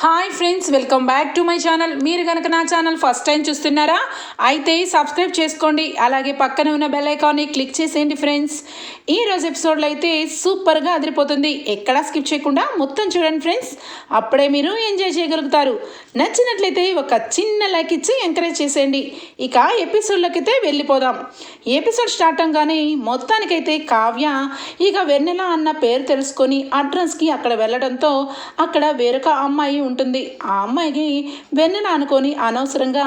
Hi friends, welcome back to my channel. మీరు కనుక నా ఛానల్ ఫస్ట్ టైం చూస్తున్నారా అయితే సబ్స్క్రైబ్ చేసుకోండి, అలాగే పక్కన ఉన్న బెల్ ఐకాన్ని క్లిక్ చేసేయండి ఫ్రెండ్స్. ఈరోజు ఎపిసోడ్లో అయితే సూపర్గా అదిరిపోతుంది. ఎక్కడా స్కిప్ చేయకుండా మొత్తం చూడండి ఫ్రెండ్స్, అప్పుడే మీరు ఎంజాయ్ చేయగలుగుతారు. నచ్చినట్లయితే ఒక చిన్న లైక్ ఇచ్చి ఎంకరేజ్ చేసేయండి. ఇక ఎపిసోడ్లోకి అయితే వెళ్ళిపోదాం. ఎపిసోడ్ స్టార్ట్ అవగానే మొత్తానికైతే కావ్య ఇక వెన్నెల అన్న పేరు తెలుసుకొని అడ్రస్కి అక్కడ వెళ్ళడంతో అక్కడ వేరొక అమ్మాయి ఉంటుంది. ఆ అమ్మాయికి వెన్నెల అనుకొని అనవసరంగా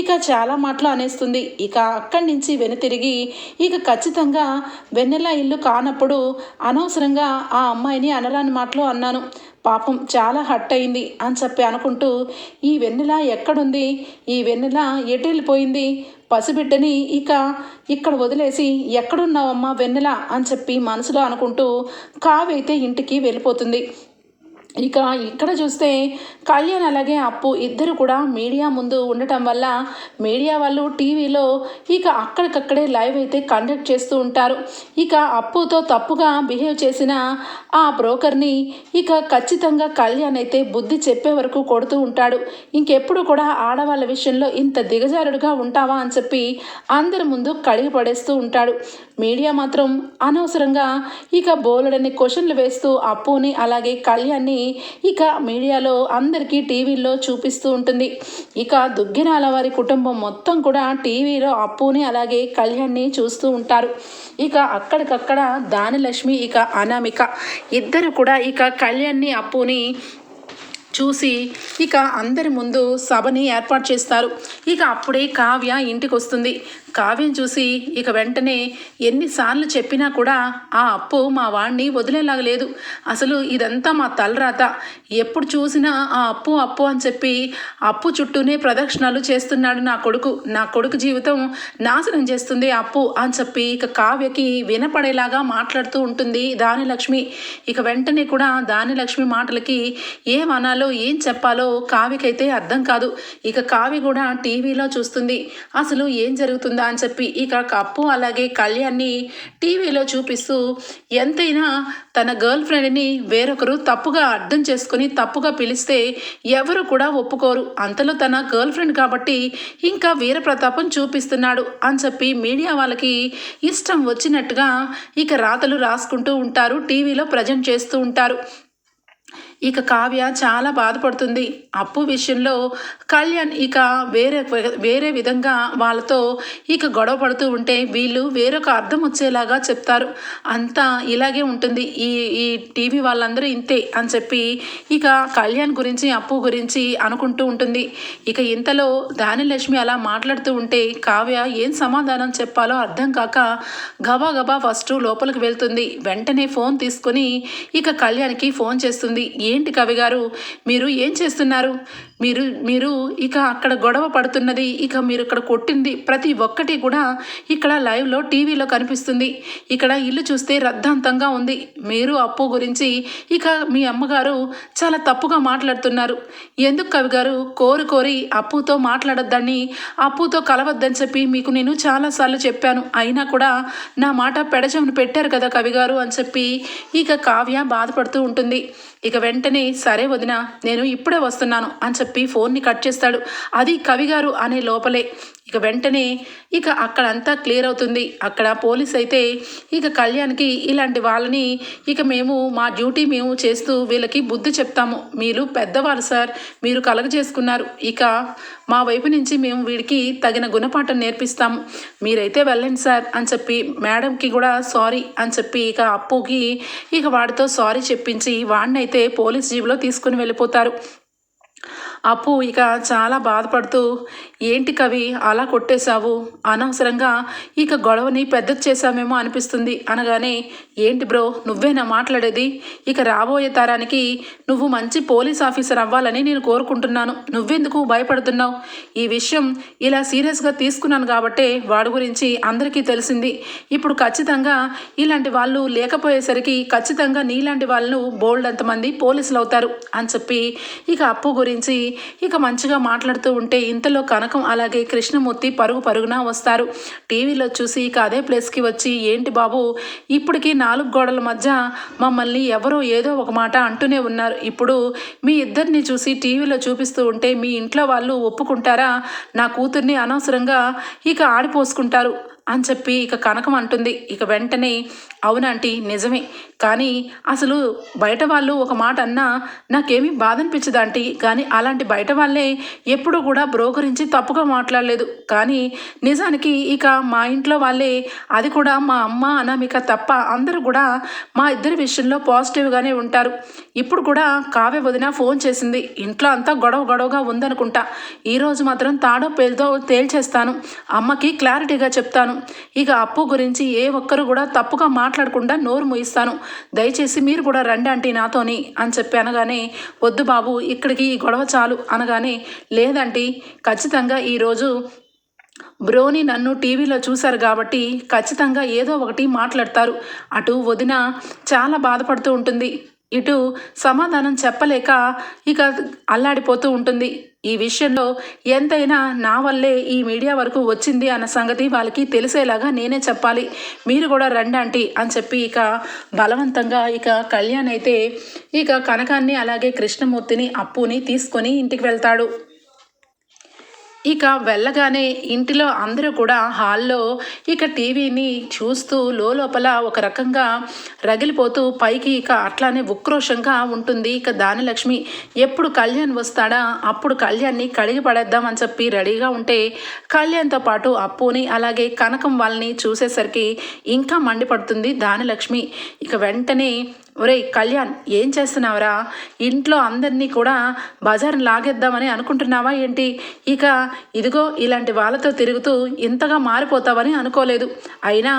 ఇక చాలా మాటలు అనేస్తుంది. ఇక అక్కడి నుంచి వెనుతిరిగి ఇక ఖచ్చితంగా వెన్నెల ఇల్లు కానప్పుడు అనవసరంగా ఆ అమ్మాయిని అనరాని మాటలు అన్నాను, పాపం చాలా హర్ట్ అయింది అని చెప్పి అనుకుంటూ ఈ వెన్నెల ఎక్కడుంది, ఈ వెన్నెల ఎటు వెళ్ళిపోయింది, పసిబిడ్డని ఇక ఇక్కడ వదిలేసి ఎక్కడున్నావమ్మా వెన్నెల అని చెప్పి మనసులో అనుకుంటూ కావైతే ఇంటికి వెళ్ళిపోతుంది. ఇక ఇక్కడ చూస్తే కళ్యాణ్ అలాగే అప్పు ఇద్దరు కూడా మీడియా ముందు ఉండటం వల్ల మీడియా వాళ్ళు టీవీలో ఇక అక్కడికక్కడే లైవ్ అయితే కండక్ట్ చేస్తూ ఉంటారు. ఇక అప్పుతో తప్పుగా బిహేవ్ చేసిన ఆ బ్రోకర్ని ఇక ఖచ్చితంగా కళ్యాణ్ అయితే బుద్ధి చెప్పే వరకు కొడుతూ ఉంటాడు. ఇంకెప్పుడు కూడా ఆడవాళ్ళ విషయంలో ఇంత దిగజారుడుగా ఉంటావా అని చెప్పి అందరి ముందు కడిగి పడేస్తూ ఉంటాడు. మీడియా మాత్రం అనవసరంగా ఇక బోలెడని క్వశ్చన్లు వేస్తూ అప్పుని అలాగే కళ్యాణ్ని ఇక మీడియాలో అందరికీ టీవీల్లో చూపిస్తూ ఉంటుంది. ఇక దుగ్గినాల వారి కుటుంబం మొత్తం కూడా టీవీలో అప్పుని అలాగే కళ్యాణ్ని చూస్తూ ఉంటారు. ఇక అక్కడికక్కడ దానిలక్ష్మి ఇక అనామిక ఇద్దరు కూడా ఇక కళ్యాణ్ని అప్పుని చూసి ఇక అందరి ముందు సభని ఏర్పాటు చేస్తారు. ఇక అప్పుడే కావ్య ఇంటికి వస్తుంది. కావ్యం చూసి ఇక వెంటనే ఎన్నిసార్లు చెప్పినా కూడా ఆ అప్పు మా వాడిని వదిలేలాగా లేదు, అసలు ఇదంతా మా తలరాత, ఎప్పుడు చూసినా ఆ అప్పు అప్పు అని చెప్పి అప్పు చుట్టూనే ప్రదక్షిణాలు చేస్తున్నాడు నా కొడుకు జీవితం నాశనం చేస్తుంది అప్పు అని చెప్పి ఇక కావ్యకి వినపడేలాగా మాట్లాడుతూ ఉంటుంది దానిలక్ష్మి. ఇక వెంటనే కూడా దానిలక్ష్మి మాటలకి ఏమనాలో ఏం చెప్పాలో కావ్యకైతే అర్థం కాదు. ఇక కావ్య కూడా టీవీలో చూస్తుంది, అసలు ఏం జరుగుతుందా అని చెప్పి ఇక అప్పు అలాగే కళ్యాణ్ని టీవీలో చూపిస్తూ ఎంతైనా తన గర్ల్ ఫ్రెండ్ని వేరొకరు తప్పుగా అర్థం చేసుకుని తప్పుగా పిలిస్తే ఎవరు కూడా ఒప్పుకోరు, అంతలో తన గర్ల్ ఫ్రెండ్ కాబట్టి ఇంకా వీరప్రతాపం చూపిస్తున్నాడు అని చెప్పి మీడియా వాళ్ళకి ఇష్టం వచ్చినట్టుగా ఇక రాతలు రాసుకుంటూ ఉంటారు, టీవీలో ప్రజెంట్ చేస్తూ ఉంటారు. ఇక కావ్య చాలా బాధపడుతుంది. అప్పు విషయంలో కళ్యాణ్ ఇక వేరే విధంగా వాళ్ళతో ఇక గొడవ పడుతూ ఉంటే వీళ్ళు వేరొక అర్థం వచ్చేలాగా చెప్తారు, అంతా ఇలాగే ఉంటుంది, ఈ టీవీ వాళ్ళందరూ ఇంతే అని చెప్పి ఇక కళ్యాణ్ గురించి అప్పు గురించి అనుకుంటూ ఉంటుంది. ఇక ఇంతలో దానిలక్ష్మి అలా మాట్లాడుతూ ఉంటే కావ్య ఏం సమాధానం చెప్పాలో అర్థం కాక గబా ఫస్ట్ లోపలికి వెళ్తుంది. వెంటనే ఫోన్ తీసుకొని ఇక కళ్యాణ్కి ఫోన్ చేస్తుంది. ఏంటి కవి గారు, మీరు ఏం చేస్తున్నారు, మీరు ఇక అక్కడ గొడవ పడుతున్నది, ఇక మీరు ఇక్కడ కొట్టింది ప్రతి ఒక్కటి కూడా ఇక్కడ లైవ్లో టీవీలో కనిపిస్తుంది, ఇక్కడ ఇల్లు చూస్తే రద్దాంతంగా ఉంది, మీరు అప్పు గురించి ఇక మీ అమ్మగారు చాలా తప్పుగా మాట్లాడుతున్నారు, ఎందుకు కవి గారు కోరి అప్పుతో మాట్లాడొద్దని అప్పుతో కలవద్దని చెప్పి మీకు నేను చాలాసార్లు చెప్పాను, అయినా కూడా నా మాట పెడచెవిన పెట్టారు కదా కవి గారు అని చెప్పి ఇక కావ్య బాధపడుతూ ఉంటుంది. ఇక వెంటనే సరే వదిన, నేను ఇప్పుడే వస్తున్నాను అని చెప్పి ఫోన్ని కట్ చేస్తాడు. అది కవిగారు అనే లోపలే ఇక వెంటనే ఇక అక్కడంతా క్లియర్ అవుతుంది. అక్కడ పోలీస్ అయితే ఇక కళ్యాణ్కి ఇలాంటి వాళ్ళని ఇక మేము మా డ్యూటీ మేము చేస్తూ వీళ్ళకి బుద్ధి చెప్తాము, మీరు పెద్దవాళ్ళు సార్, మీరు కలగజేసుకున్నారు, ఇక మా వైపు నుంచి మేము వీడికి తగిన గుణపాఠం నేర్పిస్తాము, మీరైతే వెళ్ళండి సార్ అని చెప్పి మేడంకి కూడా సారీ అని చెప్పి ఇక అప్పుకి ఇక వాడితో సారీ చెప్పించి వాడినైతే పోలీస్ జీబులో తీసుకుని వెళ్ళిపోతారు. అప్పు ఇక చాలా బాధపడుతూ ఏంటి కవి అలా కొట్టేశావు, అనవసరంగా ఇక గొడవని పెద్దది చేశామేమో అనిపిస్తుంది అనగానే ఏంటి బ్రో నువ్వేనా మాట్లాడేది, ఇక రాబోయే తరానికి నువ్వు మంచి పోలీస్ ఆఫీసర్ అవ్వాలని నేను కోరుకుంటున్నాను, నువ్వెందుకు భయపడుతున్నావు, ఈ విషయం ఇలా సీరియస్గా తీసుకున్నాను కాబట్టే వాడి గురించి అందరికీ తెలిసింది, ఇప్పుడు ఖచ్చితంగా ఇలాంటి వాళ్ళు లేకపోయేసరికి ఖచ్చితంగా నీలాంటి వాళ్ళు బోల్డ్ అంతమంది పోలీసులు అవుతారు అని చెప్పి ఇక అప్పు గురించి ఇక మంచిగా మాట్లాడుతూ ఉంటే ఇంతలో కనకం అలాగే కృష్ణమూర్తి పరుగున వస్తారు. టీవీలో చూసి ఇక అదే ప్లేస్కి వచ్చి, ఏంటి బాబు ఇప్పటికీ 4 గోడల మధ్య మమ్మల్ని ఎవరో ఏదో ఒక మాట అంటూనే ఉన్నారు. ఇప్పుడు మీ ఇద్దరిని చూసి టీవీలో చూపిస్తూ ఉంటే మీ ఇంట్లో వాళ్ళు ఒప్పుకుంటారా? నా కూతుర్ని అనవసరంగా ఇక ఆడిపోసుకుంటారు అని చెప్పి ఇక కనకం అంటుంది. ఇక వెంటనే అవునంటీ నిజమే, కానీ అసలు బయట వాళ్ళు ఒక మాట అన్నా నాకేమీ బాధ అనిపించదు ఆంటీ, కానీ అలాంటి బయట వాళ్ళే ఎప్పుడూ కూడా బ్రో గురించి తప్పుగా మాట్లాడలేదు. కానీ నిజానికి ఇక మా ఇంట్లో వాళ్ళే, అది కూడా మా అమ్మ అనామిక తప్ప అందరూ కూడా మా ఇద్దరి విషయంలో పాజిటివ్గానే ఉంటారు. ఇప్పుడు కూడా కావ్య వదిన ఫోన్ చేసింది, ఇంట్లో అంతా గొడవగా ఉందనుకుంటా, ఈరోజు మాత్రం తాడో పేరుతో తేల్చేస్తాను, అమ్మకి క్లారిటీగా చెప్తాను, ఇక అప్పు గురించి ఏ ఒక్కరు కూడా తప్పుగా మాట్లాడకుండా నోరు ముయిస్తాను, దయచేసి మీరు కూడా రండి ఆంటీ నాతోని అని చెప్పి అనగానే, వద్దు బాబు ఇక్కడికి ఈ గొడవ చాలు అనగానే, లేదంటీ ఖచ్చితంగా ఈరోజు బ్రోని నన్ను టీవీలో చూశారు కాబట్టి ఖచ్చితంగా ఏదో ఒకటి మాట్లాడతారు. అటు వదిన చాలా బాధపడుతూ ఉంటుంది, ఇటు సమాధానం చెప్పలేక ఇక అల్లాడిపోతూ ఉంటుంది. ఈ విషయంలో ఎంతైనా నా వల్లే ఈ మీడియా వరకు వచ్చింది అన్న సంగతి వాళ్ళకి తెలిసేలాగా నేనే చెప్పాలి, మీరు కూడా రండి ఆంటీ అని చెప్పి ఇక బలవంతంగా ఇక కళ్యాణ్ అయితే ఇక కనకాన్ని అలాగే కృష్ణమూర్తిని అప్పుని తీసుకొని ఇంటికి వెళ్తాడు. ఇక వెళ్ళగానే ఇంటిలో అందరూ కూడా హాల్లో ఇక టీవీని చూస్తూ లోపల ఒక రకంగా రగిలిపోతూ పైకి ఇక అట్లానే ఉక్రోషంగా ఉంటుంది ఇక దానిలక్ష్మి. ఎప్పుడు కళ్యాణ్ వస్తాడా, అప్పుడు కళ్యాణ్ని కడిగి పడేద్దామని చెప్పి రెడీగా ఉంటే కళ్యాణ్తో పాటు అప్పుని అలాగే కనకం వాళ్ళని చూసేసరికి ఇంకా మండిపడుతుంది దానిలక్ష్మి. ఇక వెంటనే, ఒరే కళ్యాణ్ ఏం చేస్తున్నావురా, ఇంట్లో అందరినీ కూడా బజార్ లాగేద్దామని అనుకుంటున్నావా ఏంటి, ఇక ఇదిగో ఇలాంటి వాళ్ళతో తిరుగుతూ ఇంతగా మారిపోతావని అనుకోలేదు, అయినా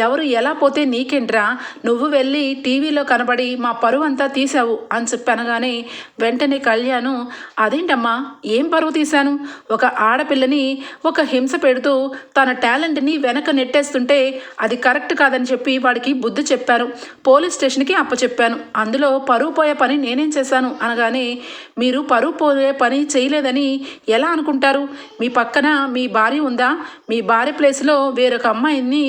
ఎవరు ఎలా పోతే నీకేంట్రా, నువ్వు వెళ్ళి టీవీలో కనబడి మా పరువు అంతా తీసావు అని చెప్పి అనగానే వెంటనే కళ్యాణ్, అదేంటమ్మా ఏం పరువు తీశాను, ఒక ఆడపిల్లని ఒక హింస పెడుతూ తన టాలెంట్ని వెనక నెట్టేస్తుంటే అది కరెక్ట్ కాదని చెప్పి వాడికి బుద్ధి చెప్పాను, పోలీస్ స్టేషన్కి చెప్పాను, అందులో పరువు పోయే పని నేనేం చేశాను అనగానే, మీరు పరువు పోయే పని చేయలేదని ఎలా అనుకుంటారు, మీ పక్కన మీ భార్య ఉందా, మీ భార్య ప్లేస్లో వేరొక అమ్మాయిని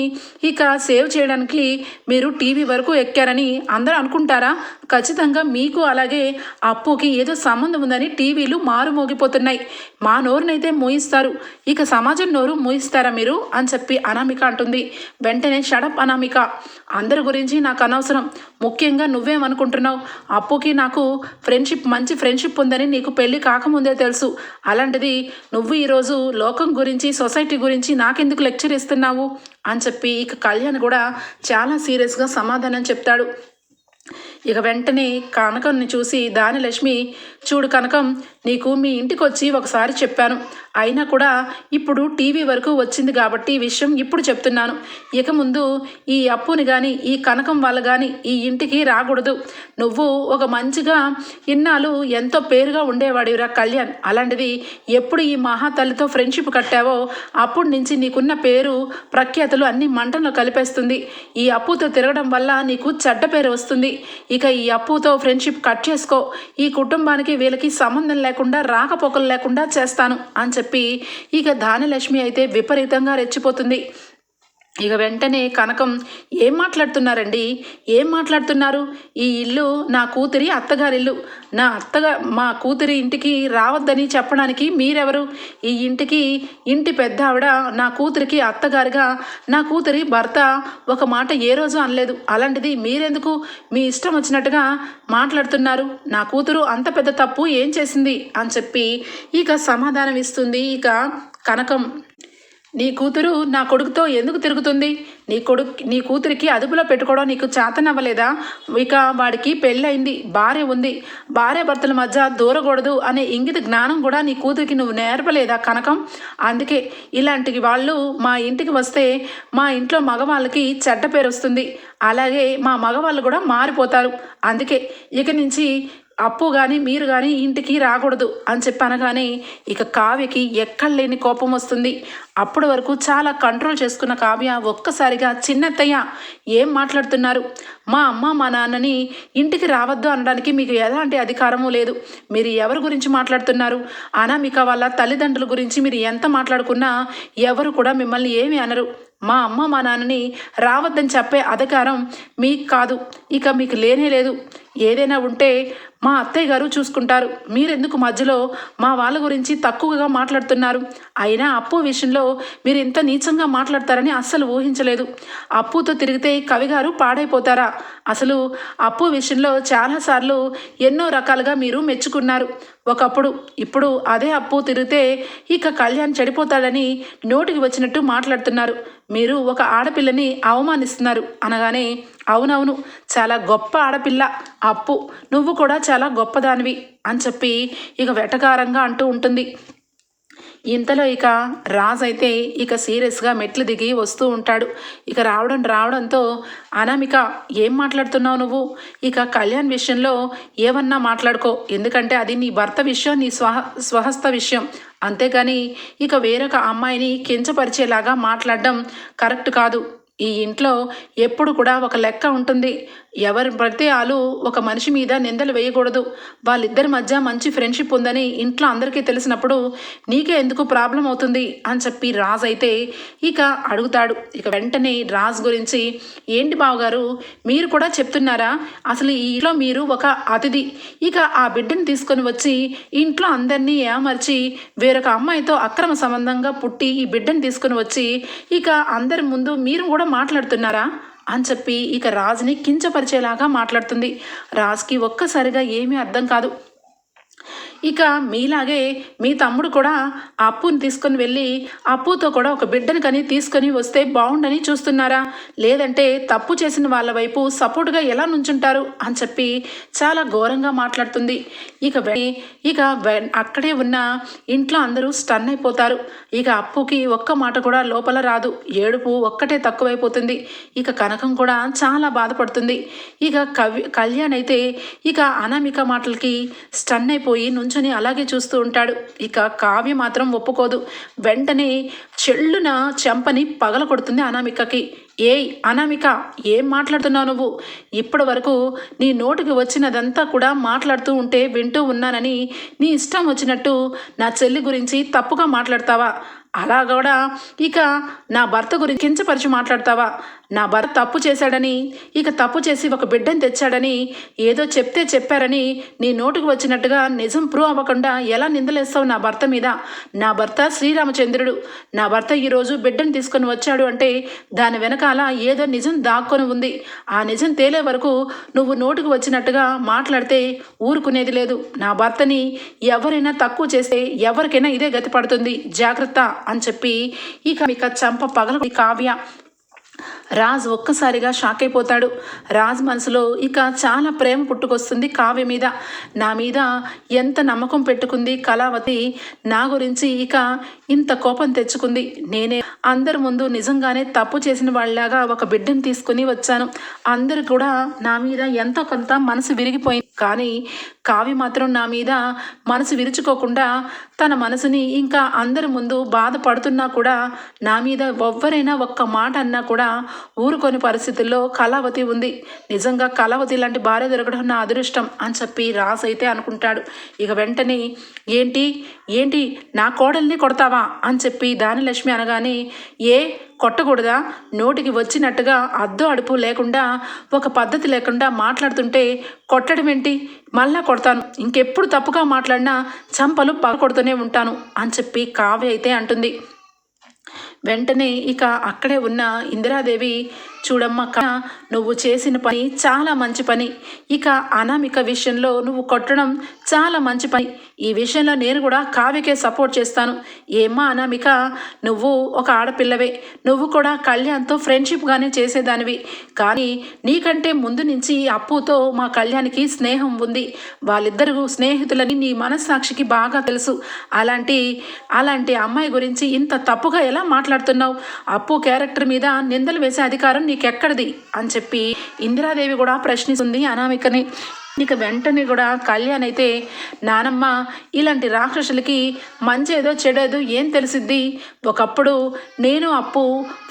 ఇక సేవ్ చేయడానికి మీరు టీవీ వరకు ఎక్కారని అందరూ అనుకుంటారా, ఖచ్చితంగా మీకు అలాగే అప్పుకి ఏదో సంబంధం ఉందని టీవీలు మారుమోగిపోతున్నాయి, మా నోరునైతే మోయిస్తారు, ఇక సమాజం నోరు మోయిస్తారా మీరు అని చెప్పి అనామిక అంటుంది. వెంటనే షడప్ అనామిక, అందరి గురించి నాకు అనవసరం, ముఖ్యంగా నువ్వేమనుకుంటున్నావు, అప్పుకి నాకు మంచి ఫ్రెండ్షిప్ ఉందని నీకు పెళ్లి కాకముందే తెలుసు, అలాంటిది నువ్వు ఈరోజు లోకం గురించి సొసైటీ గురించి నాకెందుకు లెక్చర్ ఇస్తున్నావు అని చెప్పి ఇక కళ్యాణ్ కూడా చాలా సీరియస్గా సమాధానం చెప్తాడు. ఇక వెంటనే కనకంని చూసి దానిలక్ష్మి, చూడు కనకం, నీకు మీ ఇంటికి వచ్చి ఒకసారి చెప్పాను, అయినా కూడా ఇప్పుడు టీవీ వరకు వచ్చింది కాబట్టి ఈ విషయం ఇప్పుడు చెప్తున్నాను, ఇక ముందు ఈ అప్పుని కానీ ఈ కనకం వాళ్ళు కానీ ఈ ఇంటికి రాకూడదు, నువ్వు ఒక మంచిగా ఇన్నాళ్ళు ఎంతో పేరుగా ఉండేవాడివిరా కళ్యాణ్, అలాంటిది ఎప్పుడు ఈ మహాతల్లితో ఫ్రెండ్షిప్ కట్టావో అప్పటి నుంచి నీకున్న పేరు ప్రఖ్యాతులు అన్ని మంటల్లో కలిపేస్తుంది, ఈ అప్పుతో తిరగడం వల్ల నీకు చెడ్డ పేరు వస్తుంది, ఇక ఈ అప్పుతో ఫ్రెండ్షిప్ కట్ చేసుకో, ఈ కుటుంబానికి వీళ్ళకి సంబంధం లేకుండా రాకపోకలు లేకుండా చేస్తాను అని చెప్పి ఇక దానిలక్ష్మి అయితే విపరీతంగా రెచ్చిపోతుంది. ఇక వెంటనే కనకం, ఏం మాట్లాడుతున్నారండి, ఏం మాట్లాడుతున్నారు, ఈ ఇల్లు నా కూతురి అత్తగారిల్లు, మా కూతురి ఇంటికి రావద్దని చెప్పడానికి మీరెవరు, ఈ ఇంటి పెద్ద ఆవిడ నా కూతురికి అత్తగారిగా నా కూతురి భర్త ఒక మాట ఏ రోజు అనలేదు, అలాంటిది మీరెందుకు మీ ఇష్టం వచ్చినట్టుగా మాట్లాడుతున్నారు, నా కూతురు అంత పెద్ద తప్పు ఏం చేసింది అని చెప్పి ఇక సమాధానం ఇస్తుంది ఇక కనకం. నీ కూతురు నా కొడుకుతో ఎందుకు తిరుగుతుంది, నీ కూతురికి అదుపులో పెట్టుకోవడం నీకు చేతనవ్వలేదా, ఇక వాడికి పెళ్ళయింది, భార్య ఉంది, భార్య భర్తల మధ్య దూరకూడదు అనే ఇంగిత జ్ఞానం కూడా నీ కూతురికి నువ్వు నేర్పలేదా కనకం, అందుకే ఇలాంటి వాళ్ళు మా ఇంటికి వస్తే మా ఇంట్లో మగవాళ్ళకి చెడ్డ పేరు వస్తుంది, అలాగే మా మగవాళ్ళు కూడా మారిపోతారు, అందుకే ఇక నుంచి అప్పు కానీ మీరు కానీ ఇంటికి రాకూడదు అని చెప్పి అనగానే ఇక కావ్యకి ఎక్కడ లేని కోపం వస్తుంది. అప్పటి వరకు చాలా కంట్రోల్ చేసుకున్న కావ్య ఒక్కసారిగా చిన్నత్తయ్య ఏం మాట్లాడుతున్నారు, మా అమ్మ మా నాన్నని ఇంటికి రావద్దు అనడానికి మీకు ఎలాంటి అధికారము లేదు, మీరు ఎవరి గురించి మాట్లాడుతున్నారు, అనామిక వాళ్ళ తల్లిదండ్రుల గురించి మీరు ఎంత మాట్లాడుకున్నా ఎవరు కూడా మిమ్మల్ని ఏమీ అనరు, మా అమ్మ మా నాన్నని రావద్దని చెప్పే అధికారం మీకు కాదు, ఇక మీకు లేనే లేదు, ఏదైనా ఉంటే మా అత్తయ్య గారు చూసుకుంటారు, మీరెందుకు మధ్యలో మా వాళ్ళ గురించి తక్కువగా మాట్లాడుతున్నారు, అయినా అప్పు విషయంలో మీరు ఇంత నీచంగా మాట్లాడతారని అస్సలు ఊహించలేదు, అప్పుతో తిరిగితే కవిగారు పాడైపోతారా, అసలు అప్పు విషయంలో చాలాసార్లు ఎన్నో రకాలుగా మీరు మెచ్చుకున్నారు ఒకప్పుడు, ఇప్పుడు అదే అప్పు తిరిగితే ఇక కళ్యాణ్ చెడిపోతాడని నోటికి వచ్చినట్టు మాట్లాడుతున్నారు, మీరు ఒక ఆడపిల్లని అవమానిస్తున్నారు అనగానే అవునవును చాలా గొప్ప ఆడపిల్ల అప్పు, నువ్వు కూడా చాలా గొప్పదానివి అని చెప్పి ఇక వెటకారంగా అంటూ ఉంటుంది. ఇంతలో ఇక రాజ్ అయితే ఇక సీరియస్గా మెట్లు దిగి వస్తూ ఉంటాడు. ఇక రావడంతో అనామిక ఏం మాట్లాడుతున్నావు నువ్వు, ఇక కళ్యాణ్ విషయంలో ఏమన్నా మాట్లాడుకో, ఎందుకంటే అది నీ భర్త విషయం, నీ స్వహస్త విషయం, అంతేగాని ఇక వేరొక అమ్మాయిని కించపరిచేలాగా మాట్లాడడం కరెక్ట్ కాదు, ఈ ఇంట్లో ఎప్పుడు కూడా ఒక లెక్క ఉంటుంది, ఎవరి పడితే వాళ్ళు ఒక మనిషి మీద నిందలు వేయకూడదు, వాళ్ళిద్దరి మధ్య మంచి ఫ్రెండ్షిప్ ఉందని ఇంట్లో అందరికీ తెలిసినప్పుడు నీకే ఎందుకు ప్రాబ్లం అవుతుంది అని చెప్పి రాజ్ అయితే ఇక అడుగుతాడు. ఇక వెంటనే రాజ్ గురించి ఏంటి బావగారు మీరు కూడా చెప్తున్నారా, అసలు ఈ ఇంట్లో మీరు ఒక అతిథి, ఇక ఆ బిడ్డని తీసుకొని వచ్చి ఇంట్లో అందరినీ ఏమర్చి వేరొక అమ్మాయితో అక్రమ సంబంధంగా పుట్టి ఈ బిడ్డని తీసుకొని వచ్చి ఇక అందరి ముందు మీరు కూడా మాట్లాడుతున్నారా అని చెప్పి ఇక రాజ్ని కించపరిచేలాగా మాట్లాడుతుంది. రాజ్కి ఒక్కసారిగా ఏమీ అర్థం కాదు. ఇక మీలాగే మీ తమ్ముడు కూడా అప్పుని తీసుకొని వెళ్ళి అప్పుతో కూడా ఒక బిడ్డని కానీ తీసుకొని వస్తే బాగుండని చూస్తున్నారా, లేదంటే తప్పు చేసిన వాళ్ళ వైపు సపోర్ట్గా ఎలా నుంచుంటారు అని చెప్పి చాలా ఘోరంగా మాట్లాడుతుంది. ఇక అక్కడే ఉన్న ఇంట్లో అందరూ స్టన్ అయిపోతారు. ఇక అప్పుకి ఒక్క మాట కూడా లోపల రాదు, ఏడుపు ఒక్కటే తక్కువైపోతుంది. ఇక కనకం కూడా చాలా బాధపడుతుంది. ఇక కళ్యాణ్ అయితే ఇక అనామిక మాటలకి స్టన్ అయిపోయి నుంచొని అలాగే చూస్తూ ఉంటాడు. ఇక కావ్య మాత్రం ఒప్పుకోదు. వెంటనే చెల్లున చెంపని పగల కొడుతుంది అనామికకి. ఏయ్ అనామిక ఏం మాట్లాడుతున్నావు నువ్వు, ఇప్పటి వరకు నీ నోటికి వచ్చినదంతా కూడా మాట్లాడుతూ ఉంటే వింటూ ఉన్నానని నీ ఇష్టం వచ్చినట్టు నా చెల్లి గురించి తప్పుగా మాట్లాడతావా, అలా కూడా ఇక నా భర్త గురించి కించపరిచి మాట్లాడతావా, నా భర్త తప్పు చేశాడని ఇక తప్పు చేసి ఒక బిడ్డను తెచ్చాడని ఏదో చెప్తే చెప్పారని నీ నోటికి వచ్చినట్టుగా నిజం ప్రూవ్ అవ్వకుండా ఎలా నిందలేస్తావు నా భర్త మీద, నా భర్త శ్రీరామచంద్రుడు, నా భర్త ఈరోజు బిడ్డను తీసుకొని వచ్చాడు అంటే దాని వెనకాల ఏదో నిజం దాక్కొని ఉంది, ఆ నిజం తేలే వరకు నువ్వు నోటికి వచ్చినట్టుగా మాట్లాడితే ఊరుకునేది లేదు, నా భర్తని ఎవరైనా తక్కువ చేస్తే ఎవరికైనా ఇదే గతి పడుతుంది, జాగ్రత్త అని చెప్పి ఇక చంప పగల కావ్య. రాజ్ ఒక్కసారిగా షాక్ అయిపోతాడు. రాజ్ మనసులో ఇక చాలా ప్రేమ పుట్టుకొస్తుంది కావ్య మీద. నా మీద ఎంత నమ్మకం పెట్టుకుంది కళావతి, నా గురించి ఇక ఇంత కోపం తెచ్చుకుంది, నేనే అందరి ముందు నిజంగానే తప్పు చేసిన వాళ్ళలాగా ఒక బిడ్డను తీసుకుని వచ్చాను, అందరు కూడా నా మీద ఎంతో కొంత మనసు విరిగిపోయింది, కానీ కావ్య మాత్రం నా మీద మనసు విరుచుకోకుండా తన మనసుని ఇంకా అందరి ముందు బాధపడుతున్నా కూడా నా మీద ఎవ్వరైనా ఒక్క మాట అన్నా కూడా ఊరుకొని పరిస్థితుల్లో కళావతి ఉంది, నిజంగా కళావతి లాంటి భార్య దొరకడం నా అదృష్టం అని చెప్పి రాజ్ అయితే అనుకుంటాడు. ఇక వెంటనే ఏంటి నా కోడల్ని కొడతావా అని చెప్పి దానిలక్ష్మి అనగానే ఏ కొట్టకూడదా, నోటికి వచ్చినట్టుగా అద్దు అడుపు లేకుండా ఒక పద్ధతి లేకుండా మాట్లాడుతుంటే కొట్టడం ఏంటి, మళ్ళా కొడతాను, ఇంకెప్పుడు తప్పుగా మాట్లాడినా చంపలు పగ కొడుతూనే ఉంటాను అని చెప్పి కావ్య అయితే అంటుంది. వెంటనే ఇక అక్కడే ఉన్న ఇందిరాదేవి చూడమ్మక్క నువ్వు చేసిన పని చాలా మంచి పని, ఇక అనామిక విషయంలో నువ్వు కొట్టడం చాలా మంచి పని, ఈ విషయంలో నేను కూడా కావ్యకే సపోర్ట్ చేస్తాను, ఏమ్మా అనామిక నువ్వు ఒక ఆడపిల్లవే, నువ్వు కూడా కళ్యాణ్తో ఫ్రెండ్షిప్గానే చేసేదానివి, కానీ నీకంటే ముందు నుంచి అప్పుతో మా కళ్యాణ్కి స్నేహం ఉంది, వాళ్ళిద్దరూ స్నేహితులని నీ మనస్సాక్షికి బాగా తెలుసు, అలాంటి అమ్మాయి గురించి ఇంత తప్పుగా ఎలా మాట్లాడుతున్నావు, అప్పు క్యారెక్టర్ మీద నిందలు వేసే అధికారం నీకెక్కడిది అని చెప్పి ఇందిరాదేవి కూడా ప్రశ్నిస్తుంది అనామికని. ఇక వెంటనే కూడా కళ్యాణ్ అయితే, నానమ్మ ఇలాంటి రాక్షసులకి మంచేదో చెడేదో ఏం తెలిసిద్ది, ఒకప్పుడు నేను అప్పు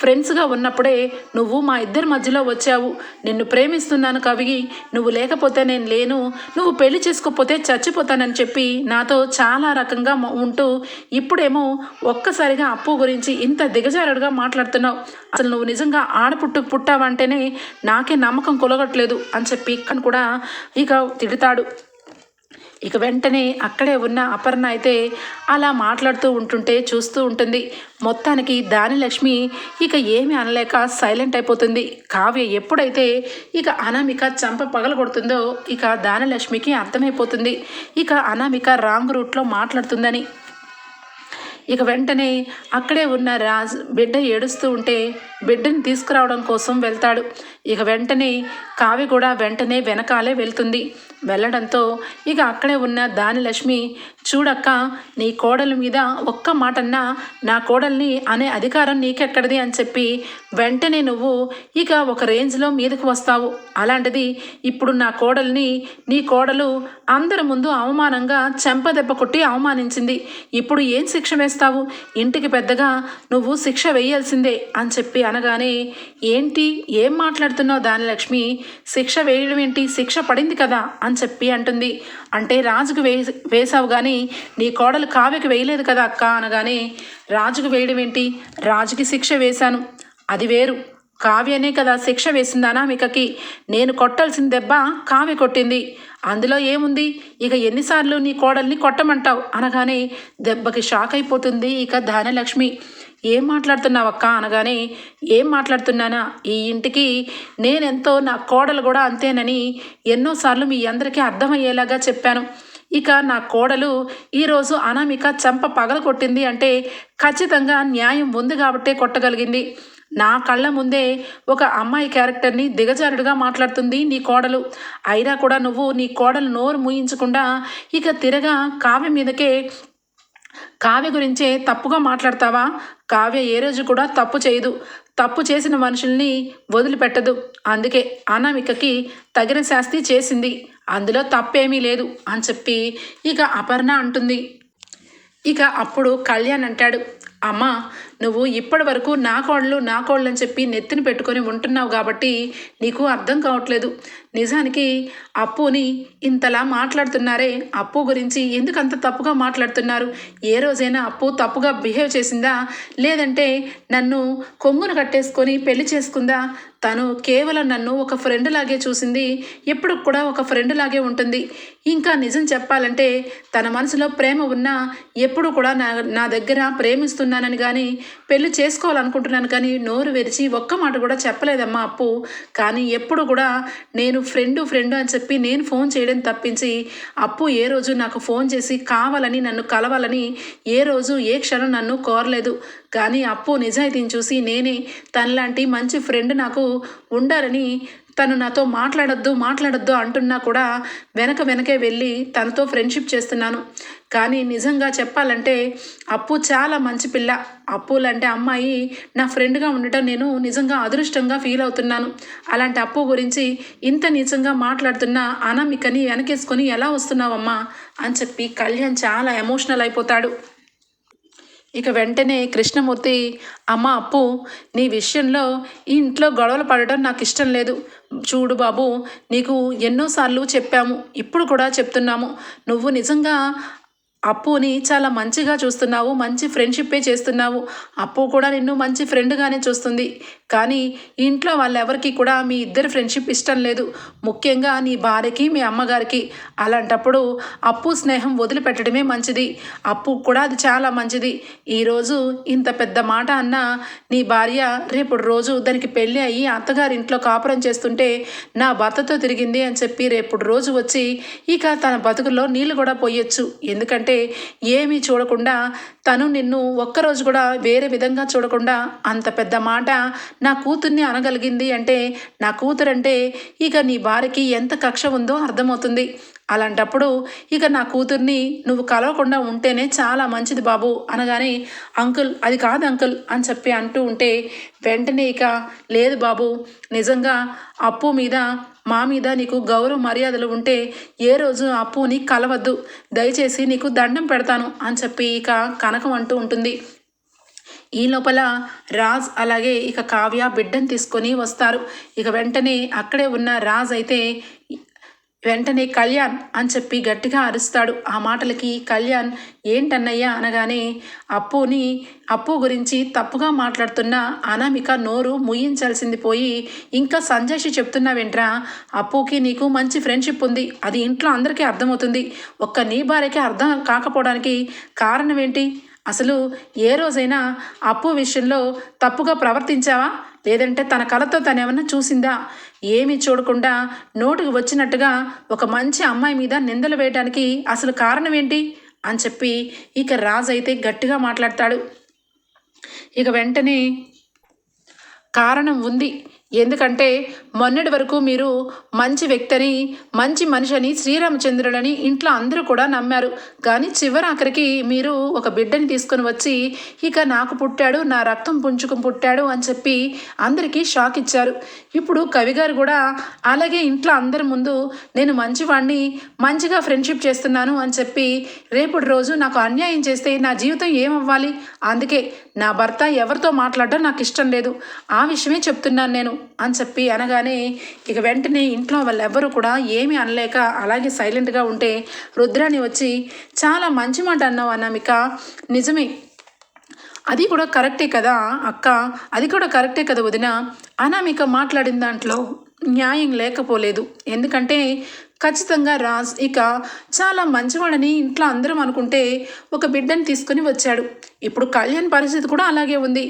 ఫ్రెండ్స్గా ఉన్నప్పుడే నువ్వు మా ఇద్దరి మధ్యలో వచ్చావు, నిన్ను ప్రేమిస్తున్నాను కవి, నువ్వు లేకపోతే నేను లేను, నువ్వు పెళ్లి చేసుకోకపోతే చచ్చిపోతానని చెప్పి నాతో చాలా రకంగా ఉంటూ ఇప్పుడేమో ఒక్కసారిగా అప్పు గురించి ఇంత దిగజారుడుగా మాట్లాడుతున్నావు, అసలు నువ్వు నిజంగా పుట్టావంటేనే నాకే నమ్మకం కొలగట్లేదు అని చెప్పి కూడా ఇక తిడతాడు. ఇక వెంటనే అక్కడే ఉన్న అపర్ణ అయితే అలా మాట్లాడుతూ ఉంటుంటే చూస్తూ ఉంటుంది. మొత్తానికి దానిలక్ష్మి ఇక ఏమీ అనలేక సైలెంట్ అయిపోతుంది. కావ్య ఎప్పుడైతే ఇక అనామిక చంప పగలగొడుతుందో ఇక దానిలక్ష్మికి అర్థమైపోతుంది ఇక అనామిక రాంగ్ రూట్లో మాట్లాడుతుందని. ఇక వెంటనే అక్కడే ఉన్న రాజ్ బిడ్డ ఏడుస్తూ ఉంటే బిడ్డని తీసుకురావడం కోసం వెళ్తాడు. ఇక వెంటనే కావ్య కూడా వెంటనే వెనకాలే వెళ్తుంది. వెళ్ళడంతో ఇక అక్కడే ఉన్న దానిలక్ష్మి, చూడక్క, నీ కోడల మీద ఒక్క మాటన్నా నా కోడల్ని అనే అధికారం నీకెక్కడిది అని చెప్పి వెంటనే నువ్వు ఇక ఒక రేంజ్లో మీదకు వస్తావు. అలాంటిది ఇప్పుడు నా కోడల్ని నీ కోడలు అందరి ముందు అవమానంగా చెంపదెబ్బ కొట్టి అవమానించింది, ఇప్పుడు ఏం శిక్ష వేస్తావు, ఇంటికి పెద్దగా నువ్వు శిక్ష వేయాల్సిందే అని చెప్పి అనగానే, ఏంటి ఏం మాట్లాడుతున్నావు దానిలక్ష్మి, శిక్ష వేయడం ఏంటి, శిక్ష పడింది కదా అని చెప్పి అంటుంది. అంటే రాజుకు వేసావు కానీ నీ కోడలు కావ్యకి వేయలేదు కదా అక్క అనగానే, రాజుకు వేయడం ఏంటి, రాజుకి శిక్ష వేశాను, అది వేరు, కావ్యనే కదా శిక్ష వేసింది అనామికకి, నేను కొట్టాల్సిన దెబ్బ కావ్య కొట్టింది, అందులో ఏముంది, ఇక ఎన్నిసార్లు నీ కోడల్ని కొట్టమంటావు అనగానే దెబ్బకి షాక్ అయిపోతుంది ఇక ధాన్యలక్ష్మి. ఏం మాట్లాడుతున్నావక్క అనగానే, ఏం మాట్లాడుతున్నానా, ఈ ఇంటికి నేనెంతో నా కోడలు కూడా అంతేనని ఎన్నోసార్లు మీ అందరికీ అర్థమయ్యేలాగా చెప్పాను. ఇక నా కోడలు ఈరోజు అనామిక చంప పగల కొట్టింది అంటే ఖచ్చితంగా న్యాయం ఉంది కాబట్టే కొట్టగలిగింది. నా కళ్ళ ముందే ఒక అమ్మాయి క్యారెక్టర్ని దిగజారుడుగా మాట్లాడుతుంది నీ కోడలు, అయినా కూడా నువ్వు నీ కోడలు నోరు మూయించకుండా ఇక తిరగా కావ్య మీదకే, కావ్య గురించే తప్పుగా మాట్లాడతావా, కావ్య ఏ రోజు కూడా తప్పు చేయదు, తప్పు చేసిన మనుషుల్ని వదిలిపెట్టదు, అందుకే అనామికకి తగిన శాస్తి చేసింది, అందులో తప్పేమీ లేదు అని చెప్పి ఇక అపర్ణ అంటుంది. ఇక అప్పుడు కళ్యాణ్ అంటాడు, అమ్మా నువ్వు ఇప్పటి వరకు నా కోళ్ళు అని చెప్పి నెత్తిని పెట్టుకొని ఉంటున్నావు కాబట్టి నీకు అర్థం కావట్లేదు. నిజానికి అప్పుని ఇంతలా మాట్లాడుతున్నారే, అప్పు గురించి ఎందుకంత తప్పుగా మాట్లాడుతున్నారు, ఏ రోజైనా అప్పు తప్పుగా బిహేవ్ చేసిందా, లేదంటే నన్ను కొంగును కట్టేసుకొని పెళ్లి చేసుకుందా, తను కేవలం నన్ను ఒక ఫ్రెండ్ లాగే చూసింది, ఎప్పుడు కూడా ఒక ఫ్రెండ్ లాగే ఉంటుంది, ఇంకా నిజం చెప్పాలంటే తన మనసులో ప్రేమ ఉన్నా ఎప్పుడు కూడా నా దగ్గర ప్రేమిస్తున్నానని కానీ పెళ్లి చేసుకోవాలనుకుంటున్నాను కానీ నోరు విరిచి ఒక్క మాట కూడా చెప్పలేదమ్మా అప్పు, కానీ ఎప్పుడు కూడా నేను ఫ్రెండు అని చెప్పి నేను ఫోన్ చేయడం తప్పించి అప్పు ఏ రోజు నాకు ఫోన్ చేసి కావాలని నన్ను కలవాలని ఏ రోజు ఏ క్షణం నన్ను కోరలేదు. కానీ అప్పు నిజాయితీని చూసి నేనే తనలాంటి మంచి ఫ్రెండ్ నాకు ఉండాలని తను నాతో మాట్లాడొద్దు అంటున్నా కూడా వెనకే వెళ్ళి తనతో ఫ్రెండ్షిప్ చేస్తున్నాను. కానీ నిజంగా చెప్పాలంటే అప్పు చాలా మంచి పిల్ల, అప్పు లాంటి అమ్మాయి నా ఫ్రెండ్గా ఉండటం నేను నిజంగా అదృష్టంగా ఫీల్ అవుతున్నాను. అలాంటి అప్పు గురించి ఇంత నిజంగా మాట్లాడుతున్న అనామికని వెనకేసుకొని ఎలా వస్తున్నావమ్మా అని చెప్పి కళ్యాణ్ చాలా ఎమోషనల్ అయిపోతాడు. ఇక వెంటనే కృష్ణమూర్తి, అమ్మ అప్పు, నీ విషయంలో ఈ ఇంట్లో గొడవలు పడటం నాకు ఇష్టం లేదు. చూడు బాబు, నీకు ఎన్నోసార్లు చెప్పాము, ఇప్పుడు కూడా చెప్తున్నాము, నువ్వు నిజంగా అప్పుని చాలా మంచిగా చూస్తున్నావు, మంచి ఫ్రెండ్షిప్పే చేస్తున్నావు, అప్పు కూడా నిన్ను మంచి ఫ్రెండ్గానే చూస్తుంది. కానీ ఇంట్లో వాళ్ళెవరికి కూడా మీ ఇద్దరి ఫ్రెండ్షిప్ ఇష్టం లేదు, ముఖ్యంగా నీ భార్యకి మీ అమ్మగారికి. అలాంటప్పుడు అప్పు స్నేహం వదిలిపెట్టడమే మంచిది, అప్పు కూడా అది చాలా మంచిది. ఈరోజు ఇంత పెద్ద మాట అన్నా నీ భార్య రేపు రోజు దానికి పెళ్ళి అయ్యి అత్తగారి ఇంట్లో కాపురం చేస్తుంటే నా భర్తతో తిరిగింది అని చెప్పి రేపు రోజు వచ్చి ఇక తన బతుకుల్లో నీళ్ళు కూడా పోయొచ్చు. ఎందుకంటే ఏమీ చూడకుండా తను నిన్ను ఒక్కరోజు కూడా వేరే విధంగా చూడకుండా అంత పెద్ద మాట నా కూతుర్ని అనగలిగింది అంటే నా కూతురంటే ఇక నీ భార్యకి ఎంత కక్ష ఉందో అర్థమవుతుంది. అలాంటప్పుడు ఇక నా కూతుర్ని నువ్వు కలవకుండా ఉంటేనే చాలా మంచిది బాబు అనగానే, అంకుల్ అది కాదు అంకుల్ అని చెప్పి అంటూ ఉంటే వెంటనే ఇక లేదు బాబు, నిజంగా అప్పు మీద మా మీద నీకు గౌరవ మర్యాదలు ఉంటే ఏ రోజు అప్పుని కలవద్దు, దయచేసి నీకు దండం పెడతాను అని చెప్పి ఇక కనకం అంటూ ఉంటుంది. ఈ లోపల రాజ్ అలాగే ఇక కావ్య బిడ్డను తీసుకొని వస్తారు. ఇక వెంటనే అక్కడే ఉన్న రాజ్ అయితే వెంటనే కళ్యాణ్ అని చెప్పి గట్టిగా అరుస్తాడు. ఆ మాటలకి కళ్యాణ్ ఏంటన్నయ్యా అనగానే అప్పు గురించి తప్పుగా మాట్లాడుతున్న అనామిక నోరు ముయ్యించాల్సింది పోయి ఇంకా సంజయ్షి చెప్తున్నావేంట్రా? అప్పుకి నీకు మంచి ఫ్రెండ్షిప్ ఉంది, అది ఇంట్లో అందరికీ అర్థమవుతుంది. ఒక్క నీ భార్యకి అర్థం కాకపోవడానికి కారణం ఏంటి? అసలు ఏ రోజైనా అప్పు విషయంలో తప్పుగా ప్రవర్తించావా? లేదంటే తన కళతో తనేమన్నా చూసిందా? ఏమీ చూడకుండా నోటికి వచ్చినట్టుగా ఒక మంచి అమ్మాయి మీద నిందలు వేయడానికి అసలు కారణం ఏంటి అని చెప్పి ఇక రాజు అయితే గట్టిగా మాట్లాడతాడు. ఇక వెంటనే కారణం ఉంది, ఎందుకంటే మొన్నటి వరకు మీరు మంచి వ్యక్తిని, మంచి మనిషి అని, శ్రీరామచంద్రుడని ఇంట్లో అందరూ కూడా నమ్మారు. కానీ చివరాఖరికి మీరు ఒక బిడ్డని తీసుకొని వచ్చి ఇక నాకు పుట్టాడు, నా రక్తం పుంజుకుని పుట్టాడు అని చెప్పి అందరికీ షాక్ ఇచ్చారు. ఇప్పుడు కవిగారు కూడా అలాగే ఇంట్లో అందరి ముందు నేను మంచివాడిని, మంచిగా ఫ్రెండ్షిప్ చేస్తున్నాను అని చెప్పి రేపటి రోజు నాకు అన్యాయం చేస్తే నా జీవితం ఏమవ్వాలి? అందుకే నా భర్త ఎవరితో మాట్లాడడం నాకు ఇష్టం లేదు, ఆ విషయమే చెప్తున్నాను నేను అని చెప్పి అనగానే ఇక వెంటనే ఇంట్లో వాళ్ళెవ్వరూ కూడా ఏమీ అనలేక అలాగే సైలెంట్గా ఉంటే రుద్రాణి వచ్చి చాలా మంచి మాట అన్నావు అనామిక, నిజమే, అది కూడా కరెక్టే కదా అక్క, అది కూడా కరెక్టే కదా వదిన. అనామిక మాట్లాడిన దాంట్లో న్యాయం లేకపోలేదు. ఎందుకంటే ఖచ్చితంగా రాజ్ ఇక చాలా మంచివాడని ఇంట్లో అందరం అనుకుంటే ఒక బిడ్డని తీసుకొని వచ్చాడు. ఇప్పుడు కళ్యాణ్ పరిస్థితి కూడా అలాగే ఉంది.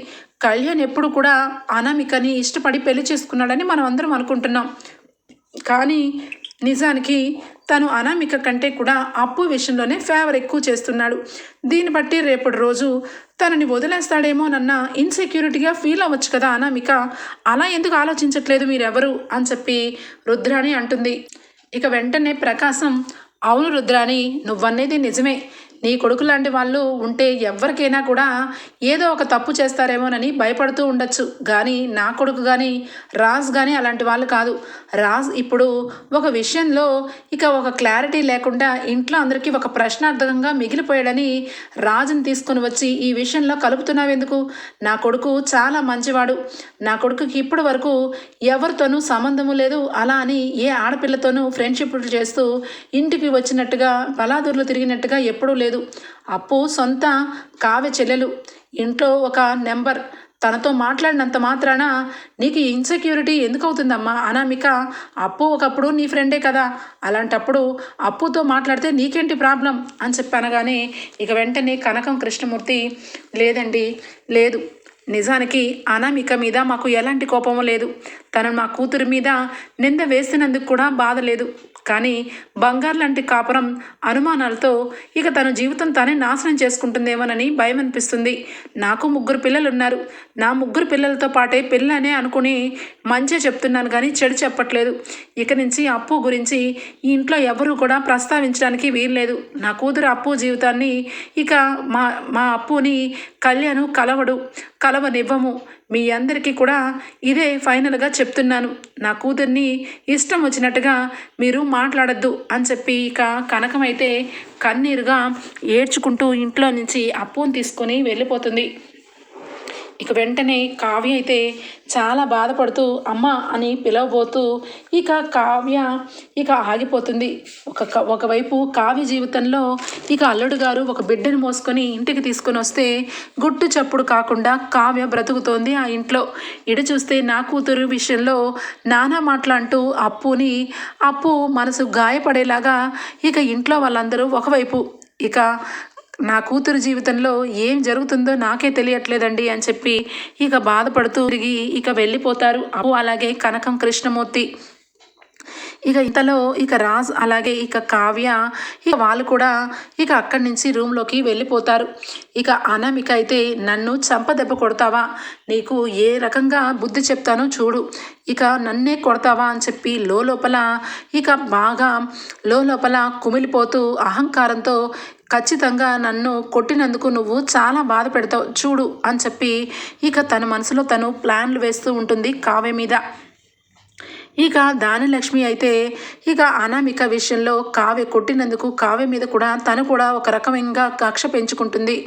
కళ్యాణ్ ఎప్పుడు కూడా అనామికని ఇష్టపడి పెళ్లి చేసుకున్నాడని మనం అందరం అనుకుంటున్నాం. కానీ నిజానికి తను అనామిక కంటే కూడా అప్పు విషయంలోనే ఫేవర్ ఎక్కువ చేస్తున్నాడు. దీన్ని బట్టి రేపటి రోజు తనని వదిలేస్తాడేమోనన్న ఇన్సెక్యూరిటీగా ఫీల్ అవ్వచ్చు కదా అనామిక, అలా ఎందుకు ఆలోచించట్లేదు మీరెవరు అని చెప్పి రుద్రాణి అంటుంది. ఇక వెంటనే ప్రకాశం, అవును రుద్రాణి, నువ్వనేది నిజమే, నీ కొడుకు లాంటి వాళ్ళు ఉంటే ఎవరికైనా కూడా ఏదో ఒక తప్పు చేస్తారేమోనని భయపడుతూ ఉండొచ్చు. కానీ నా కొడుకు కానీ రాజ్ కానీ అలాంటి వాళ్ళు కాదు. రాజ్ ఇప్పుడు ఒక విషయంలో ఇక ఒక క్లారిటీ లేకుండా ఇంట్లో అందరికీ ఒక ప్రశ్నార్థకంగా మిగిలిపోయాడని రాజుని తీసుకొని వచ్చి ఈ విషయంలో కలుపుతున్నావెందుకు? నా కొడుకు చాలా మంచివాడు, నా కొడుకుకి ఇప్పటి వరకు ఎవరితోనూ సంబంధము లేదు, అలా అని ఏ ఆడపిల్లతోనూ ఫ్రెండ్షిప్ చేస్తూ ఇంటికి వచ్చినట్టుగా బలాదూర్లు తిరిగినట్టుగా ఎప్పుడూ లేదు. అప్పు సొంత కావ్య చెల్లెలు, ఇంట్లో ఒక నెంబర్, తనతో మాట్లాడినంత మాత్రాన నీకు ఇన్సెక్యూరిటీ ఎందుకు అవుతుందమ్మా అనామిక? అప్పు ఒకప్పుడు నీ ఫ్రెండే కదా, అలాంటప్పుడు అప్పుతో మాట్లాడితే నీకేంటి ప్రాబ్లం అని చెప్పి అనగానే ఇక వెంటనే కనకం కృష్ణమూర్తి, లేదండి లేదు, నిజానికి అనామిక మీద మాకు ఎలాంటి కోపము లేదు, తను మా కూతురు మీద నింద వేసినందుకు కూడా బాధ లేదు. కానీ బంగారు లాంటి కాపురం అనుమానాలతో ఇక తన జీవితం తానే నాశనం చేసుకుంటుందేమోనని భయం అనిపిస్తుంది. నాకు 3 పిల్లలు ఉన్నారు, నా 3 పిల్లలతో పాటే పిల్లనే అనుకుని మంచిగా చెప్తున్నాను కానీ చెడు చెప్పట్లేదు. ఇక నుంచి అప్పు గురించి ఈ ఇంట్లో ఎవరు కూడా ప్రస్తావించడానికి వీల్లేదు. నా కూతురు అప్పు జీవితాన్ని ఇక మా అప్పుని కళ్యాణ్ కలవనివ్వము. మీ అందరికీ కూడా ఇదే ఫైనల్గా చెప్తున్నాను, నా కూతుర్ని ఇష్టం వచ్చినట్టుగా మీరు మాట్లాడద్దు అని చెప్పి ఇక కనకమైతే కన్నీరుగా ఏడ్చుకుంటూ ఇంట్లో నుంచి అప్పుని తీసుకొని వెళ్ళిపోతుంది. ఇక వెంటనే కావ్య అయితే చాలా బాధపడుతూ అమ్మ అని పిలవబోతూ ఇక కావ్య ఇక ఆగిపోతుంది. ఒకవైపు కావ్య జీవితంలో ఇక అల్లుడు గారు ఒక బిడ్డను మోసుకొని ఇంటికి తీసుకొని వస్తే గుట్టు చప్పుడు కాకుండా కావ్య బ్రతుకుతోంది ఆ ఇంట్లో. ఇటు చూస్తే నా కూతురు విషయంలో నానా మాట్లాడుతూ అప్పు మనసు గాయపడేలాగా ఇక ఇంట్లో వాళ్ళందరూ ఒకవైపు, ఇక నా కూతురు జీవితంలో ఏం జరుగుతుందో నాకే తెలియట్లేదండి అని చెప్పి ఇక బాధపడుతూ తిరిగి ఇక వెళ్ళిపోతారు అప్పు అలాగే కనకం కృష్ణమూర్తి. ఇక ఇంతలో ఇక రాజ్ అలాగే ఇక కావ్య ఇక వాళ్ళు కూడా ఇక అక్కడి నుంచి రూమ్లోకి వెళ్ళిపోతారు. ఇక అనామిక అయితే నన్ను చంపదెబ్బ కొడతావా, నీకు ఏ రకంగా బుద్ధి చెప్తానో చూడు, ఇక నన్నే కొడతావా అని చెప్పి లోపల ఇక బాగా లోపల కుమిలిపోతూ అహంకారంతో ఖచ్చితంగా నన్ను కొట్టినందుకు నువ్వు చాలా బాధ పెడతావు చూడు అని చెప్పి ఇక తన మనసులో తను ప్లాన్లు వేస్తూ ఉంటుంది కావ్య మీద. ఇక దానలక్ష్మి అయితే ఇక అనామిక విషయంలో కావ్య కొట్టినందుకు కావ్య మీద కూడా తను కూడా ఒక రకమైన కక్ష పెంచుకుంటుంది.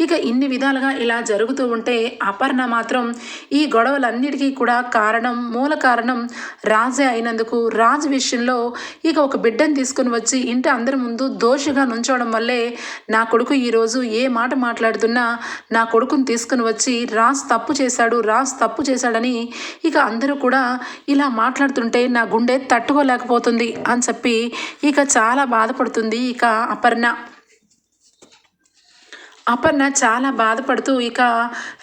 ఇక ఇన్ని విధాలుగా ఇలా జరుగుతూ ఉంటే అపర్ణ మాత్రం ఈ గొడవలన్నిటికీ కూడా మూల కారణం రాజే అయినందుకు రాజు విషయంలో ఇక ఒక బిడ్డను తీసుకుని వచ్చి ఇంటి అందరి ముందు దోషిగా నుంచోవడం వల్లే నా కొడుకు ఈరోజు ఏ మాట మాట్లాడుతున్నా నా కొడుకుని తీసుకుని వచ్చి రాజు తప్పు చేశాడని ఇక అందరూ కూడా ఇలా మాట్లాడుతుంటే నా గుండె తట్టుకోలేకపోతుంది అని చెప్పి ఇక చాలా బాధపడుతుంది ఇక అపర్ణ చాలా బాధపడుతూ ఇక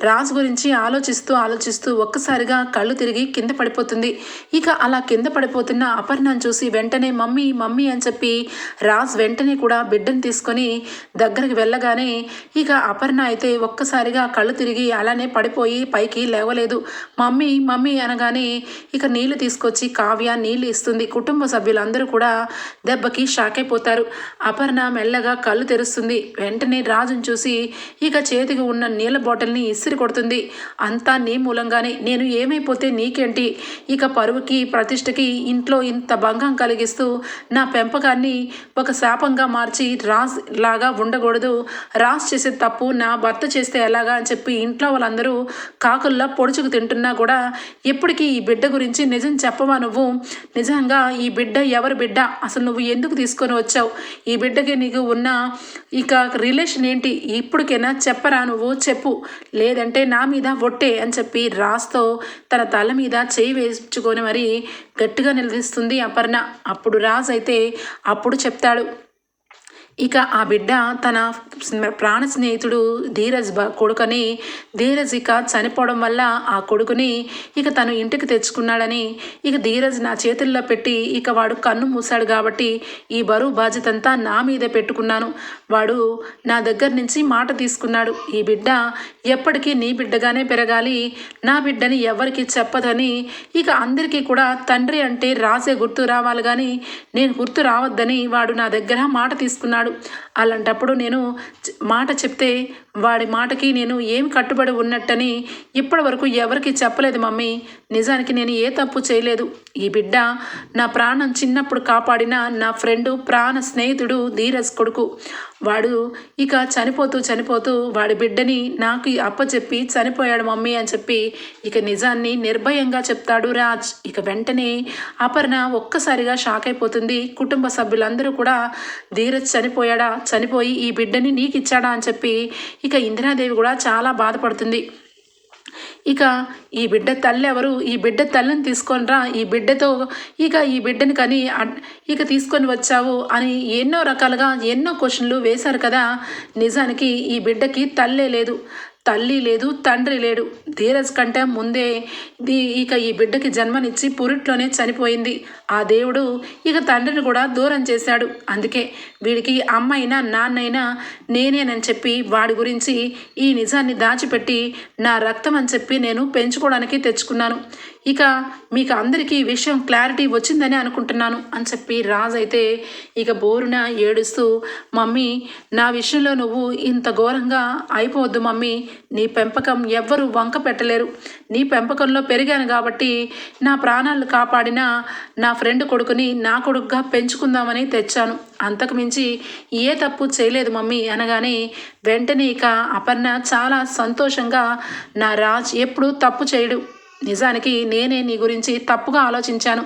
రాజు గురించి ఆలోచిస్తూ ఒక్కసారిగా కళ్ళు తిరిగి కింద పడిపోతుంది. ఇక అలా కింద పడిపోతున్న అపర్ణను చూసి వెంటనే మమ్మీ మమ్మీ అని చెప్పి రాజు వెంటనే కూడా బిడ్డను తీసుకొని దగ్గరికి వెళ్ళగానే ఇక అపర్ణ అయితే ఒక్కసారిగా కళ్ళు తిరిగి అలానే పడిపోయి పైకి లేవలేదు. మమ్మీ మమ్మీ అనగానే ఇక నీళ్లు తీసుకొచ్చి కావ్య నీళ్లు ఇస్తుంది. కుటుంబ సభ్యులందరూ కూడా దెబ్బకి షాక్ అయిపోతారు. అపర్ణ మెల్లగా కళ్ళు తెరుస్తుంది. వెంటనే రాజును చూసి ఇక చేతికి ఉన్న నీళ్ళ బాటిల్ని ఇసిరి కొడుతుంది. అంతా నీ మూలంగానే, నేను ఏమైపోతే నీకేంటి, ఇక పరువుకి ప్రతిష్టకి ఇంట్లో ఇంత భంగం కలిగిస్తూ నా పెంపకాన్ని ఒక శాపంగా మార్చి రాజ్ లాగా ఉండకూడదు, రాజ్ చేసే తప్పు నా భర్త చేస్తే ఎలాగా అని చెప్పి ఇంట్లో వాళ్ళందరూ కాకుల్లా పొడుచుకు తింటున్నా కూడా ఎప్పటికీ ఈ బిడ్డ గురించి నిజం చెప్పవా నువ్వు? నిజంగా ఈ బిడ్డ ఎవరి బిడ్డ, అసలు నువ్వు ఎందుకు తీసుకొని వచ్చావు, ఈ బిడ్డకి నీకు ఉన్న ఇక రిలేషన్ ఏంటి, ఇప్పటికైనా చెప్పరా నువ్వు, చెప్పు, లేదంటే నా మీద ఒట్టే అని చెప్పి రాజ్తో తన తల మీద చేయి వేసుకొని మరి గట్టిగా నిలదీస్తుంది అపర్ణ. అప్పుడు రాజ్ అయితే అప్పుడు చెప్తాడు, ఇక ఆ బిడ్డ తన ప్రాణ స్నేహితుడు ధీరజ్ కొడుకని, ధీరజ్ ఇక చనిపోవడం వల్ల ఆ కొడుకుని ఇక తను ఇంటికి తెచ్చుకున్నాడని, ఇక ధీరజ్ నా చేతుల్లో పెట్టి ఇక వాడు కన్ను మూశాడు కాబట్టి ఈ బరువు బాధ్యత అంతా నా మీదే పెట్టుకున్నాను, వాడు నా దగ్గర నుంచి మాట తీసుకున్నాడు, ఈ బిడ్డ ఎప్పటికీ నీ బిడ్డగానే పెరగాలి, నా బిడ్డని ఎవరికి చెప్పదని ఇక అందరికీ కూడా తండ్రి అంటే రాజే గుర్తు రావాలి కానీ నేను గుర్తు రావద్దని వాడు నా దగ్గర మాట తీసుకున్నాడు. అలాంటప్పుడు నేను మాట చెప్తే వాడి మాటకి నేను ఏం కట్టుబడి ఉన్నట్టని ఇప్పటి వరకు ఎవరికి చెప్పలేదు మమ్మీ. నిజానికి నేను ఏ తప్పు చేయలేదు. ఈ బిడ్డ నా ప్రాణం చిన్నప్పుడు కాపాడిన నా ఫ్రెండు ప్రాణ స్నేహితుడు ధీరజ్ కొడుకు. వాడు ఇక చనిపోతూ వాడి బిడ్డని నాకు అప్పచెప్పి చనిపోయాడు మమ్మీ అని చెప్పి ఇక నిజాన్ని నిర్భయంగా చెప్తాడు రాజ్. ఇక వెంటనే అపర్ణ ఒక్కసారిగా షాక్ అయిపోతుంది. కుటుంబ సభ్యులందరూ కూడా ధీరజ్ చనిపోయి ఈ బిడ్డని నీకు ఇచ్చాడా అని చెప్పి ఇక ఇందిరాదేవి కూడా చాలా బాధపడుతుంది. ఇక ఈ బిడ్డ తల్లి ఎవరు, ఈ బిడ్డ తల్లిని తీసుకొని రా, ఈ బిడ్డతో ఇక ఈ బిడ్డని కానీ ఇక తీసుకొని వచ్చావు అని ఎన్నో రకాలుగా ఎన్నో క్వశ్చన్లు వేశారు కదా. నిజానికి ఈ బిడ్డకి తల్లే లేదు, తల్లి లేదు, తండ్రి లేడు. ధీరజ్ కంటే ముందే ఇక ఈ బిడ్డకి జన్మనిచ్చి పురిట్లోనే చనిపోయింది. ఆ దేవుడు ఇక తండ్రిని కూడా దూరం చేశాడు. అందుకే వీడికి అమ్మ అయినా నాన్నైనా నేనేనని చెప్పి వాడి గురించి ఈ నిజాన్ని దాచిపెట్టి నా రక్తం అని చెప్పి నేను పెంచుకోవడానికి తెచ్చుకున్నాను. ఇక మీకు అందరికీ ఈ విషయం క్లారిటీ వచ్చిందని అనుకుంటున్నాను అని చెప్పి రాజ్ అయితే ఇక బోరున ఏడుస్తూ, మమ్మీ నా విషయంలో నువ్వు ఇంత ఘోరంగా అయిపోవద్దు మమ్మీ, నీ పెంపకం ఎవ్వరూ వంక పెట్టలేరు, నీ పెంపకంలో పెరిగాను కాబట్టి నా ప్రాణాలు కాపాడిన నా ఫ్రెండ్ కొడుకుని నా కొడుకుగా పెంచుకుందామని తెచ్చాను, అంతకు మించి ఏ తప్పు చేయలేదు మమ్మీ అనగానే వెంటనే ఇక అపర్ణ చాలా సంతోషంగా, నా రాజ్ ఎప్పుడూ తప్పు చేయడు, నిజానికి నేనే నీ గురించి తప్పుగా ఆలోచించాను,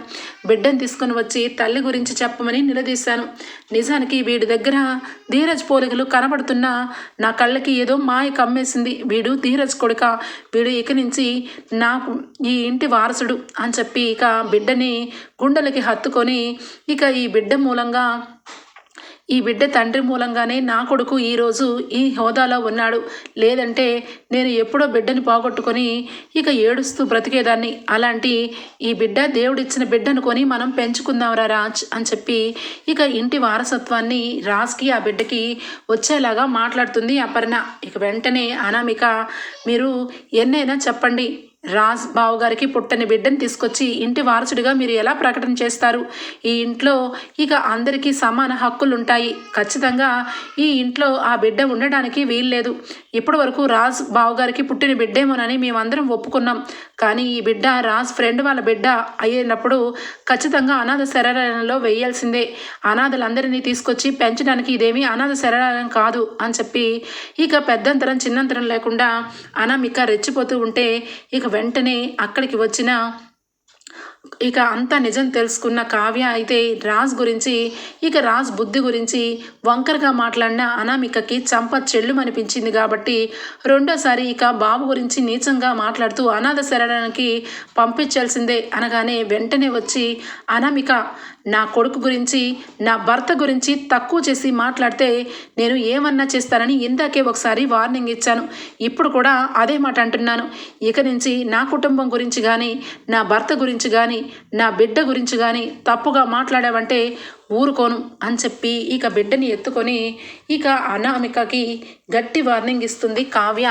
బిడ్డను తీసుకుని వచ్చి తల్లి గురించి చెప్పమని నిలదీశాను, నిజానికి వీడి దగ్గర ధీరజ్ పోలికలు కనబడుతున్నా నా కళ్ళకి ఏదో మాయ కమ్మేసింది, వీడు ధీరజ్ కొడుక, వీడు ఇక నుంచి నాకు ఈ ఇంటి వారసుడు అని చెప్పి ఇక బిడ్డని గుండెలకి హత్తుకొని ఇక ఈ బిడ్డ తండ్రి మూలంగానే నా కొడుకు ఈరోజు ఈ హోదాలో ఉన్నాడు, లేదంటే నేను ఎప్పుడో బిడ్డని పోగొట్టుకొని ఇక ఏడుస్తూ బ్రతికేదాన్ని, అలాంటి ఈ బిడ్డ దేవుడిచ్చిన బిడ్డను కొని మనం పెంచుకుందాంరా రాజ్ అని చెప్పి ఇక ఇంటి వారసత్వాన్ని రాజ్కి ఆ బిడ్డకి వచ్చేలాగా మాట్లాడుతుంది అపర్ణ. ఇక వెంటనే అనామిక, మీరు ఎన్నైనా చెప్పండి, రాజ్ బావగారికి పుట్టని బిడ్డను తీసుకొచ్చి ఇంటి వారసుడిగా మీరు ఎలా ప్రకటన చేస్తారు? ఈ ఇంట్లో ఇక అందరికీ సమాన హక్కులు ఉంటాయి, ఖచ్చితంగా ఈ ఇంట్లో ఆ బిడ్డ ఉండడానికి వీల్లేదు, ఇప్పటి వరకు రాజ్ బావగారికి పుట్టిన బిడ్డేమోనని మేమందరం ఒప్పుకున్నాం, కానీ ఈ బిడ్డ రాజ్ ఫ్రెండ్ వాళ్ళ బిడ్డ అయ్యేటప్పుడు ఖచ్చితంగా అనాథ శరణాలయంలో వేయాల్సిందే, అనాథలందరినీ తీసుకొచ్చి పెంచడానికి ఇదేమీ అనాథ శరణాలయం కాదు అని చెప్పి ఇక పెద్దంతరం చిన్నంతరం లేకుండా అనామిక రెచ్చిపోతూ ఉంటే ఇక వెంటనే అక్కడికి వచ్చిన ఇక అంతా నిజం తెలుసుకున్న కావ్య అయితే రాజ్ గురించి ఇక రాజ్ బుద్ధి గురించి వంకరగా మాట్లాడిన అనామికకి చంప చెల్లుమనిపించింది కాబట్టి రెండోసారి ఇక బాబు గురించి నీచంగా మాట్లాడుతూ అనాథ శరణానికి పంపించాల్సిందే అనగానే వెంటనే వచ్చి అనామిక నా కొడుకు గురించి నా భర్త గురించి తక్కువ చేసి మాట్లాడితే నేను ఏమన్నా చేస్తానని ఇందాకే ఒకసారి వార్నింగ్ ఇచ్చాను, ఇప్పుడు కూడా అదే మాట అంటున్నాను. ఇక నుంచి నా కుటుంబం గురించి కానీ నా భర్త గురించి కానీ నా బిడ్డ గురించి కానీ తప్పుగా మాట్లాడావంటే ఊరుకోను అని చెప్పి ఇక బిడ్డని ఎత్తుకొని ఇక అనామికకి గట్టి వార్నింగ్ ఇస్తుంది కావ్య.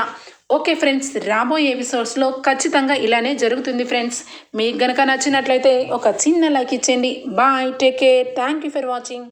ఓకే ఫ్రెండ్స్, రాబోయే ఎపిసోడ్స్లో ఖచ్చితంగా ఇలానే జరుగుతుంది ఫ్రెండ్స్. మీకు గనక నచ్చినట్లయితే ఒక చిన్న లైక్ ఇచ్చేయండి. Bye, take care, thank you for watching.